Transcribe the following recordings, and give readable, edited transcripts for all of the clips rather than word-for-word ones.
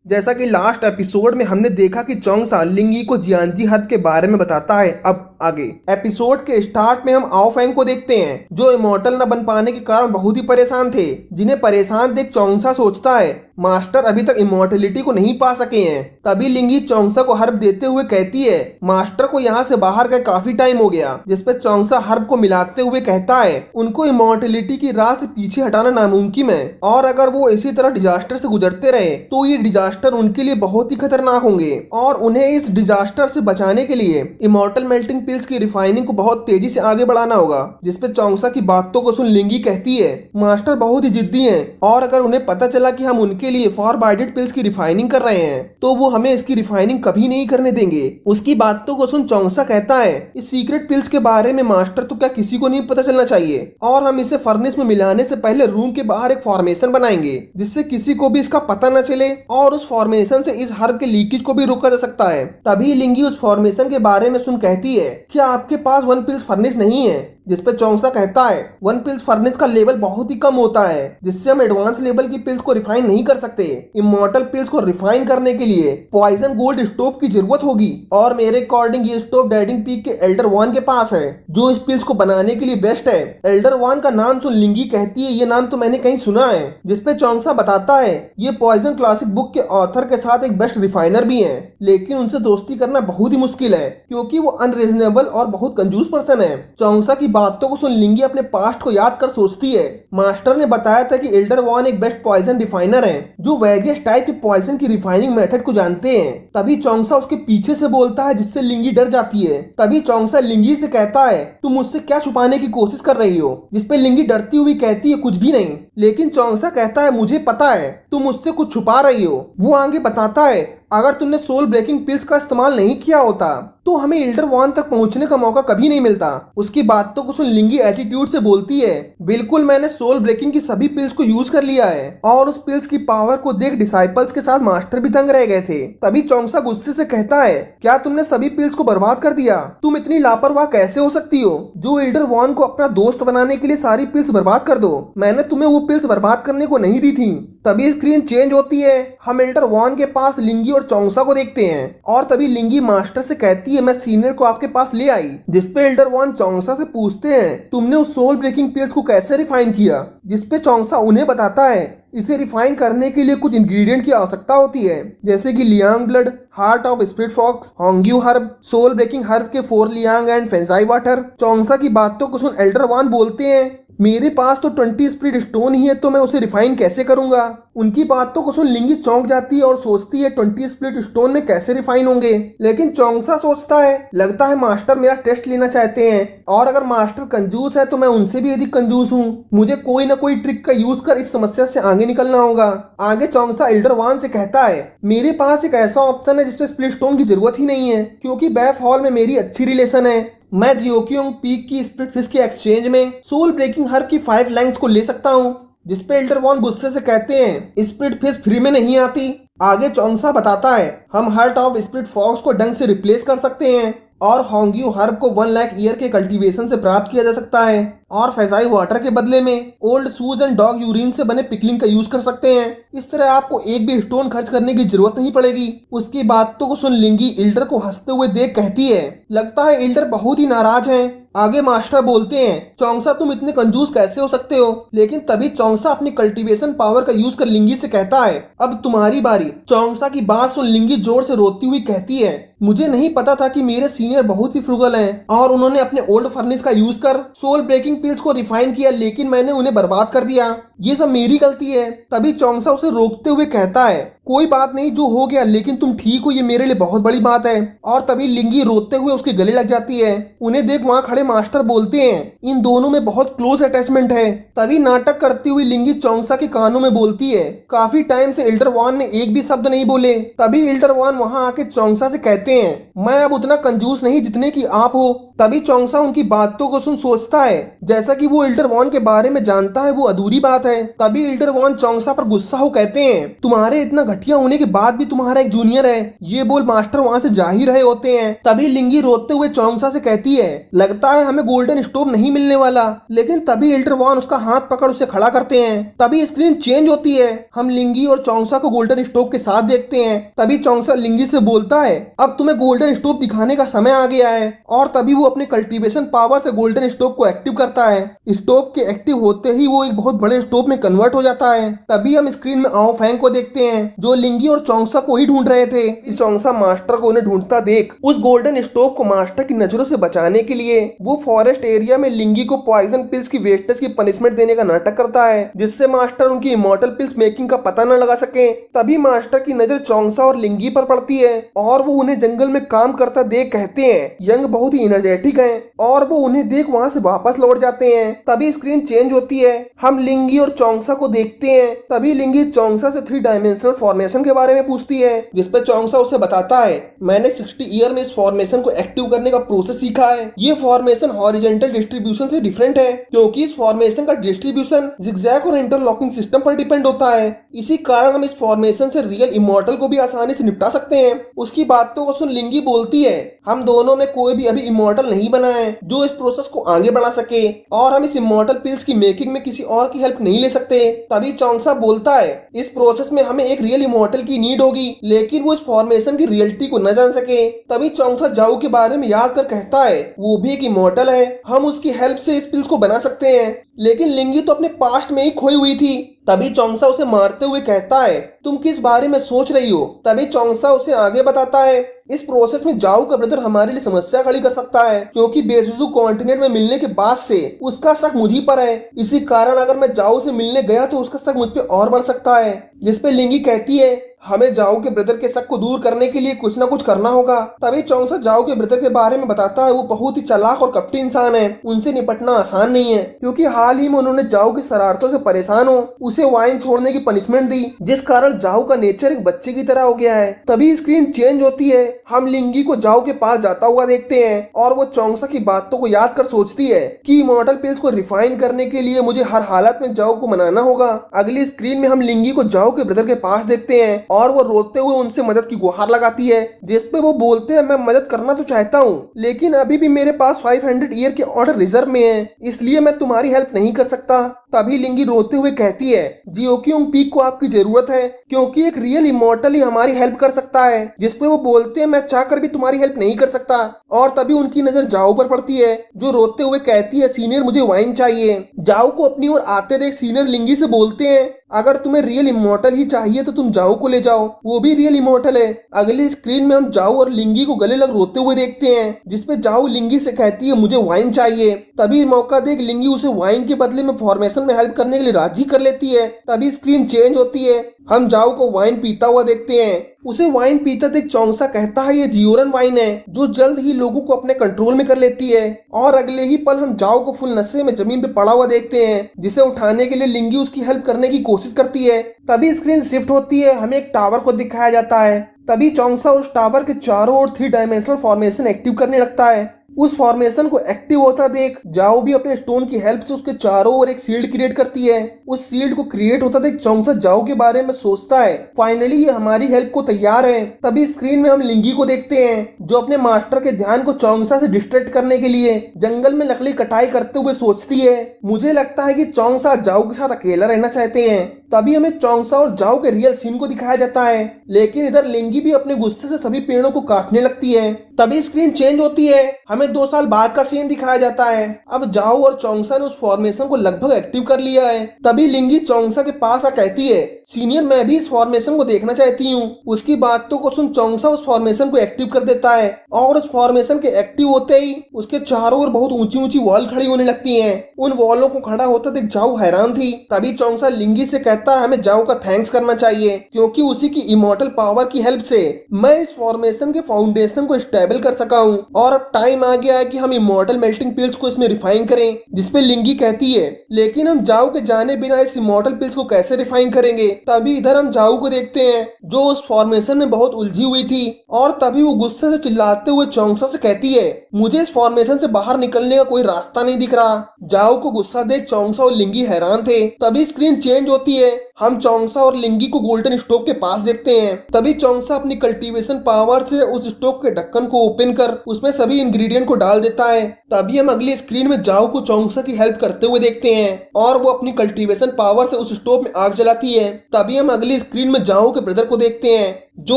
जैसा कि last episode में हमने देखा कि चोंगसा लिंगी को जियांजी हद के बारे में बताता है। अब आगे एपिसोड के स्टार्ट में हम आओ फैंग को देखते हैं, जो इमोर्टल न बन पाने के कारण बहुत ही परेशान थे। जिन्हें परेशान देख चोंगसा सोचता है मास्टर अभी तक इमोर्टलिटी को नहीं पा सके हैं। तभी लिंगी चोंगसा को हर्ब देते हुए कहती है मास्टर को यहाँ से बाहर गए काफी टाइम हो गया, जिसपे चोंगसा हर्ब को मिलाते हुए कहता है उनको इमोर्टलिटी की राह से पीछे हटाना नामुमकिन है, और अगर वो इसी तरह डिजास्टर से गुजरते रहे तो ये डिजास्टर उनके लिए बहुत ही खतरनाक होंगे और उन्हें इस डिजास्टर से बचाने के लिए इमोर्टल मेल्टिंग पिल्स की रिफाइनिंग को बहुत तेजी से आगे बढ़ाना होगा। जिसपे चोंगसा की बातों को सुन लिंगी कहती है मास्टर बहुत ही जिद्दी हैं और अगर उन्हें पता चला कि हम उनके लिए फॉरबाइडेड पिल्स की रिफाइनिंग कर रहे हैं तो वो हमें इसकी रिफाइनिंग कभी नहीं करने देंगे। उसकी बातों को सुन चोंगसा कहता है इस सीक्रेट पिल्स के बारे में मास्टर तो क्या किसी को नहीं पता चलना चाहिए और हम इसे फर्नेस में मिलाने से पहले रूम के बाहर एक फॉर्मेशन बनाएंगे जिससे किसी को भी इसका पता न चले और उस फॉर्मेशन से इस हर्ब के लीकेज को भी रोका जा सकता है। तभी लिंगी उस फॉर्मेशन के बारे में सुन कहती है क्या आपके पास वन पिल्स फर्नेस नहीं है, जिसपे चोंगसा कहता है वन पिल्स फर्नेस का लेवल बहुत ही कम होता है जिससे हम एडवांस लेवल की पिल्स को रिफाइन नहीं कर सकते। इमोर्टल पिल्स को रिफाइन करने के लिए पॉइजन गोल्ड स्टोव की जरूरत होगी और मेरे अकॉर्डिंग ये स्टोव डेडिंग पीक के एल्डर वन के पास है जो इस पिल्स को बनाने के लिए बेस्ट है। एल्डर वन का नाम सुन लिंगी कहती है ये नाम तो मैंने कहीं सुना है। जिसपे चोंगसा बताता है ये पॉइजन क्लासिक बुक के ऑथर के साथ एक बेस्ट रिफाइनर भी है, लेकिन उनसे दोस्ती करना बहुत ही मुश्किल है क्योंकि वो अनरीजनेबल और बहुत कंजूस पर्सन है। चोंगसा की बातों को सुन लिंगी अपने पास्ट को याद कर सोचती है मास्टर ने बताया था कि एल्डर वन एक बेस्ट पॉइजन रिफाइनर है जो वेरियस टाइप के पॉइजन की रिफाइनिंग मेथड को जानते हैं। तभी चोंगसा उसके पीछे से बोलता है जिससे लिंगी डर जाती है। तभी चोंगसा लिंगी से कहता है तुम मुझसे क्या छुपाने की कोशिश कर रही हो, जिसपे लिंगी डरती हुई कहती है कुछ भी नहीं, लेकिन चोंगसा कहता है मुझे पता है तुम मुझसे कुछ छुपा रही हो। वो आगे बताता है अगर तुमने सोल ब्रेकिंग पिल्स का इस्तेमाल नहीं किया होता तो हमें एल्डर वन तक पहुंचने का मौका कभी नहीं मिलता। उसकी बातों को सुन लिंगी एटीट्यूड से बोलती है बिल्कुल मैंने सोल ब्रेकिंग की सभी पिल्स को यूज कर लिया है और उस पिल्स की पावर को देख डिसाइपल्स के साथ मास्टर भी दंग रह गए थे। तभी चोंगसा गुस्से से कहता है क्या तुमने सभी पिल्स को बर्बाद कर दिया, तुम इतनी लापरवाह कैसे हो सकती हो जो एल्डर वन को अपना दोस्त बनाने के लिए सारी पिल्स बर्बाद कर दो, मैंने तुम्हें वो पिल्स बर्बाद करने को नहीं दी थी। तभी स्क्रीन चेंज होती है, हम एल्डर वन के पास लिंगी और चोंगसा को देखते हैं और तभी लिंगी मास्टर से कहती है मैं सीनियर को आपके पास ले आई। जिसपे एल्डर वन चोंगसा से पूछते हैं तुमने उस सोल ब्रेकिंग पिल्स को कैसे रिफाइन किया, जिसपे चोंगसा उन्हें बताता है इसे रिफाइन करने के लिए कुछ इंग्रेडिएंट की आवश्यकता होती है जैसे कि liang blood, heart of spirit fox, होंग्यू हर्ब, सोल ब्रेकिंग हर्ब के 4 लियांग एंड फेंजाई वाटर। चोंगसा की बातों को सुन एल्डर वन बोलते हैं मेरे पास तो 20 स्पिरिट स्टोन ही है तो मैं उसे रिफाइन कैसे करूंगा। उनकी बातों को सुन लिंगी चौंक जाती है और सोचती है 20 स्पिरिट स्टोन में कैसे रिफाइन होंगे, लेकिन चोंगसा सोचता है लगता है मास्टर मेरा टेस्ट लेना चाहते हैं और अगर मास्टर कंजूस है तो मैं उनसे भी अधिक कंजूस हूँ, मुझे कोई ना कोई ट्रिक का यूज कर इस समस्या से आगे निकलना होगा। आगे चोंगसा एल्डर वन से कहता है मेरे पास एक ऐसा ऑप्शन है जिसमें स्प्लिट स्टोन की जरूरत ही नहीं है क्योंकि बैफ हॉल में मेरी अच्छी रिलेशन है। मैं जियोक्योंग पीक की स्प्लिट फिश के एक्सचेंज में सोल ब्रेकिंग हर्ब की 5 लैंग्स को ले सकता हूँ। जिसपे एल्डर वन गुस्से से कहते हैं स्प्लिट फिश फ्री में नहीं आती। आगे चोंगसा बताता है हम हार्ट ऑफ स्प्लिट फॉक्स को डंग से रिप्लेस कर सकते हैं और होंग्यू हर्ब को 1 लाख ईयर के कल्टीवेशन से प्राप्त किया जा सकता है और फेजाई वाटर के बदले में old shoes and dog urine से बने पिकलिंग का यूज कर सकते हैं। इस तरह आपको एक भी स्टोन खर्च करने की जरूरत नहीं पड़ेगी। उसकी बातों को सुन लिंगी एल्डर को हंसते हुए देख कहती है लगता है एल्डर बहुत ही नाराज हैं। आगे मास्टर बोलते हैं चोंगसा तुम इतने कंजूस कैसे हो सकते हो, लेकिन तभी चोंगसा अपनी कल्टीवेशन पावर का यूज कर लिंगी से कहता है अब तुम्हारी बारी। चोंगसा की बात सुन लिंगी जोर से रोती हुई कहती है मुझे नहीं पता था कि मेरे सीनियर बहुत ही फ्रुगल हैं और उन्होंने अपने ओल्ड फर्नेस का यूज कर सोल ब्रेकिंग पिल्स को रिफाइन किया, लेकिन मैंने उन्हें बर्बाद कर दिया, ये सब मेरी गलती है। तभी चोंगसा उसे रोकते हुए कहता है कोई बात नहीं जो हो गया, लेकिन तुम ठीक हो ये मेरे लिए बहुत बड़ी बात है। और तभी लिंगी रोते हुए उसके गले लग जाती है। उन्हें देख वहाँ खड़े मास्टर बोलते हैं इन दोनों में बहुत क्लोज अटैचमेंट है। तभी नाटक करती हुई लिंगी चोंगसा के कानों में बोलती है काफी टाइम से एल्डर वन ने एक भी शब्द नहीं बोले। तभी एल्डर वन वहाँ आके चोंगसा से कहते हैं मैं अब उतना कंजूस नहीं जितने की आप हो। तभी चोंगसा उनकी बातों को सुन सोचता है जैसा कि वो एल्डर वन के बारे में जानता है वो अधूरी बात है। तभी एल्डर वॉन चोंगसा पर गुस्सा हो कहते हैं, तुम्हारे इतना घटिया होने के बाद भी तुम्हारा एक जूनियर है। ये बोल मास्टर वहाँ से जा ही रहे होते हैं। तभी लिंगी रोते हुए चोंगसा से कहती है, लगता है हमें गोल्डन स्टोव नहीं मिलने वाला। लेकिन तभी एल्डर वॉन उसका हाथ पकड़ उसे खड़ा करते हैं। तभी स्क्रीन चेंज होती है। हम लिंगी और चोंगसा को गोल्डन स्टोव के साथ देखते हैं। तभी चोंगसा लिंगी से बोलता है, अब तुम्हें गोल्डन स्टोव दिखाने का समय आ गया है। और तभी वो अपने कल्टीवेशन पावर से गोल्डन स्टोव को एक्टिव करता है। स्टोव के एक्टिव होते ही वो एक बहुत बड़े स्टोव में कन्वर्ट हो जाता है। तभी हम स्क्रीन में आओ फैंग को देखते हैं, जो लिंगी और चोंगसा को ही ढूंढ रहे थे। इस चोंगसा मास्टर को उन्हें ढूंढता देख उस गोल्डन स्टोव को मास्टर की नजरों से बचाने के लिए वो फॉरेस्ट एरिया में लिंगी को पॉइजन पिल्स की वेस्टेज की पनिशमेंट देने का नाटक करता है, जिससे मास्टर उनकी इमॉर्टल पिल्स मेकिंग का पता न लगा सके। तभी मास्टर की नजर चोंगसा और लिंगी पर पड़ती है और वो उन्हें जंगल में काम करता देख कहते हैं, यंग बहुत ही एनर्जेटिक है। और वो उन्हें देख वहां से वापस लौट जाते हैं। तभी स्क्रीन चेंज होती है। हम लिंगी और चोंगसा को देखते हैं। तभी लिंगी चोंगसा से 3 डायमेंशनल फॉर्मेशन के बारे में पूछती है, जिसपे चोंगसा उसे बताता है, मैंने 60 ईयर में इस फॉर्मेशन को एक्टिव करने का प्रोसेस सीखा है। ये फॉर्मेशन हॉरिजॉन्टल डिस्ट्रीब्यूशन से डिफरेंट है, क्योंकि इस फॉर्मेशन का डिस्ट्रीब्यूशन जिगजैग और इंटरलॉकिंग सिस्टम पर डिपेंड होता है। इसी कारण हम इस फॉर्मेशन से रियल इमॉर्टल को भी आसानी से निपटा सकते हैं। उसकी बातों को सुन लिंगी बोलती है, हम दोनों में कोई भी अभी इमॉर्टल नहीं बना है जो इस प्रोसेस को आगे बढ़ा सके, और हम इस इमॉर्टल पिल्स की मेकिंग में किसी और की हेल्प नहीं ले सकते। तभी चोंगसा बोलता है, इस प्रोसेस में हमें एक रियल इमॉर्टल की नीड होगी, लेकिन वो इस फॉर्मेशन की रियलिटी को न जान सके। तभी चोंगसा जाओ के बारे में याद कर कहता है, वो भी एक इमॉर्टल है, हम उसकी हेल्प से इस पिल्स को बना सकते हैं। लेकिन लिंगी तो अपने पास्ट में ही खोई हुई थी। तभी चोंगसा उसे मारते हुए कहता है, तुम किस बारे में सोच रही हो। तभी चोंगसा उसे आगे बताता है, इस प्रोसेस में जाओ का ब्रदर हमारे लिए समस्या खड़ी कर सकता है, क्योंकि बेजुजू कॉन्टिनेंट में मिलने के बाद से उसका शक मुझी पर है। इसी कारण अगर मैं जाओ से मिलने गया तो उसका शक मुझ पे और बढ़ सकता है। जिसपे लिंगी कहती है, हमें जाओ के ब्रदर के शक को दूर करने के लिए कुछ ना कुछ करना होगा। तभी चोंगसा जाओ के ब्रदर के बारे में बताता है, वो बहुत ही चालाक और कपटी इंसान है, उनसे निपटना आसान नहीं है, क्योंकि हाल ही में उन्होंने जाओ की शरारतों से परेशान हो उसे वाइन छोड़ने की पनिशमेंट दी, जिस कारण जाओ का नेचर एक बच्चे की तरह हो गया है। तभी स्क्रीन चेंज होती है। हम लिंगी को जाओ के पास जाता हुआ देखते हैं और वो चोंगसा की बातों को याद कर सोचती है कि इमॉर्टल पिल्स को रिफाइन करने के लिए मुझे हर हालत में जाओ को मनाना होगा। अगली स्क्रीन में हम लिंगी को जाओ के ब्रदर के पास देखते हैं और वो रोते हुए उनसे मदद की गुहार लगाती है, जिसपे वो बोलते हैं, मैं मदद करना तो चाहता हूँ, लेकिन अभी भी मेरे पास 500 ईयर के ऑर्डर रिजर्व में है, इसलिए मैं तुम्हारी हेल्प नहीं कर सकता। तभी लिंगी रोते हुए कहती है, जियोक्युंग पीक को आपकी जरूरत है, क्योंकि एक रियल इमॉर्टल ही हमारी हेल्प कर सकता है। जिसपे वो बोलते हैं, मैं चाहकर भी तुम्हारी हेल्प नहीं कर सकता। और तभी उनकी नजर जाओ पर पड़ती है, जो रोते हुए कहती है, सीनियर मुझे वाइन चाहिए। जाओ को अपनी ओर आते देख सीनियर लिंगी से बोलते हैं, अगर तुम्हें रियल इमॉर्टल ही चाहिए तो तुम जाओ को ले जाओ, वो भी रियल इमॉर्टल है। अगली स्क्रीन में हम जाओ और लिंगी को गले लग रोते हुए देखते हैं, जिसपे जाओ लिंगी से कहती है, मुझे वाइन चाहिए। तभी मौका देख लिंगी उसे वाइन के बदले में फॉर्मेशन में हेल्प करने के लिए राजी कर लेती है। तभी स्क्रीन चेंज होती है। हम जाओ को वाइन पीता हुआ देखते हैं। उसे वाइन पीता देख चोंगसा कहता है, ये जियोरन वाइन है जो जल्द ही लोगों को अपने कंट्रोल में कर लेती है। और अगले ही पल हम जाओ को फुल नशे में जमीन पे पड़ा हुआ देखते हैं, जिसे उठाने के लिए लिंगी उसकी हेल्प करने की कोशिश करती है। तभी स्क्रीन शिफ्ट होती है। हमें एक टावर को दिखाया जाता है। तभी चोंगसा उस टावर के चारों ओर 3 डायमेंशनल फॉर्मेशन एक्टिव करने लगता है। उस फॉर्मेशन को एक्टिव होता देख जाओ भी अपने स्टोन की हेल्प से उसके चारों ओर एक शील्ड क्रिएट करती है। उस शील्ड को क्रिएट होता देख चोंगसा जाओ के बारे में सोचता है, फाइनली ये हमारी हेल्प को तैयार है। तभी स्क्रीन में हम लिंगी को देखते हैं, जो अपने मास्टर के ध्यान को चोंगसा से डिस्ट्रैक्ट करने के लिए जंगल में लकड़ी कटाई करते हुए सोचती है। मुझे लगता है कि चोंगसा जाओ के साथ अकेला रहना चाहते हैं। तभी हमें चोंगसा और जाओ के रियल सीन को दिखाया जाता है, लेकिन इधर लिंगी भी अपने गुस्से से सभी पेड़ों को काटने लगती है। तभी स्क्रीन चेंज होती है। हमें 2 साल बाद का सीन दिखाया जाता है। अब जाओ और चोंगसा ने उस फॉर्मेशन को लगभग एक्टिव कर लिया है। तभी लिंगी चोंगसा के पास आ कहती है, सीनियर मैं भी इस फॉर्मेशन को देखना चाहती हूँ। उसकी बातों को सुन चोंगसा उस फॉर्मेशन को एक्टिव कर देता है और उस फॉर्मेशन के एक्टिव होते ही उसके चारों ओर बहुत ऊंची ऊंची वॉल खड़ी होने लगती हैं। उन वॉलों को खड़ा होता देख जाओ हैरान थी। तभी चोंगसा लिंगी से कहता कहता है हमें जाओ का थैंक्स करना चाहिए क्योंकि उसी की इमॉर्टल पावर की हेल्प से मैं इस फॉर्मेशन के फाउंडेशन को स्टेबल कर सका हूँ। और अब टाइम आ गया है कि हम इमॉर्टल मेल्टिंग पिल्स को इसमें रिफाइन करें, जिसपे लिंगी कहती है लेकिन हम जाओ के जाने बिना इस इमॉर्टल पिल्स को कैसे रिफाइन करेंगे। तभी इधर हम जाओ को देखते हैं जो उस फॉर्मेशन में बहुत उलझी हुई थी और तभी वो गुस्से से चिल्लाते हुए चोंगसा से कहती है मुझे इस फॉर्मेशन से बाहर निकलने का कोई रास्ता नहीं दिख रहा। जाओ को गुस्सा देख चोंगसा और लिंगी हैरान थे। तभी स्क्रीन चेंज होती है, हम चोंगसा और लिंगी को गोल्डन स्टोव के पास देखते हैं। तभी चोंगसा अपनी कल्टीवेशन पावर से उस स्टोव के ढक्कन को ओपन कर उसमें सभी इंग्रेडिएंट को डाल देता है। तभी हम अगली स्क्रीन में जाओ को चोंगसा की हेल्प करते हुए देखते हैं और वो अपनी कल्टीवेशन पावर से उस स्टोव में आग जलाती है। तभी हम अगली स्क्रीन में जाओ के ब्रदर को देखते हैं जो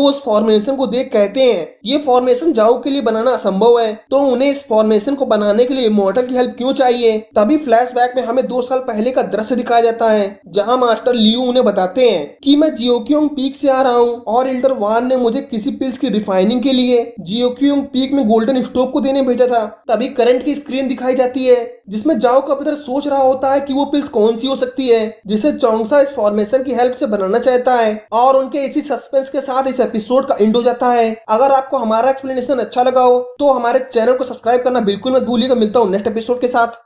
उस फॉर्मेशन को देख कहते हैं ये फॉर्मेशन जाओ के लिए बनाना असंभव है, तो उन्हें इस फॉर्मेशन को बनाने के लिए इमॉर्टल की हेल्प क्यों चाहिए। तभी फ्लैशबैक में हमें 2 साल पहले का दृश्य दिखाया जाता है जहां मास्टर लियू उन्हें बताते हैं कि मैं जियोक्योंग पीक से आ रहा हूं और एल्डर वान ने मुझे किसी पिल्स की रिफाइनिंग के लिए जियोक्योंग पीक में गोल्डन स्टोव को देने भेजा था। तभी करंट की स्क्रीन दिखाई जाती है जिसमें जाओ का ब्रदर सोच रहा होता है कि वो पिल्स कौन सी हो सकती है जिसे चोंगसा इस फॉर्मेशन की हेल्प से बनाना चाहता है। और उनके इसी सस्पेंस के साथ इस एपिसोड का एंड हो जाता है। अगर आपको हमारा एक्सप्लेनेशन अच्छा लगा हो तो हमारे चैनल को सब्सक्राइब करना बिल्कुल मत भूलिएगा। मिलता हूँ नेक्स्ट एपिसोड के साथ।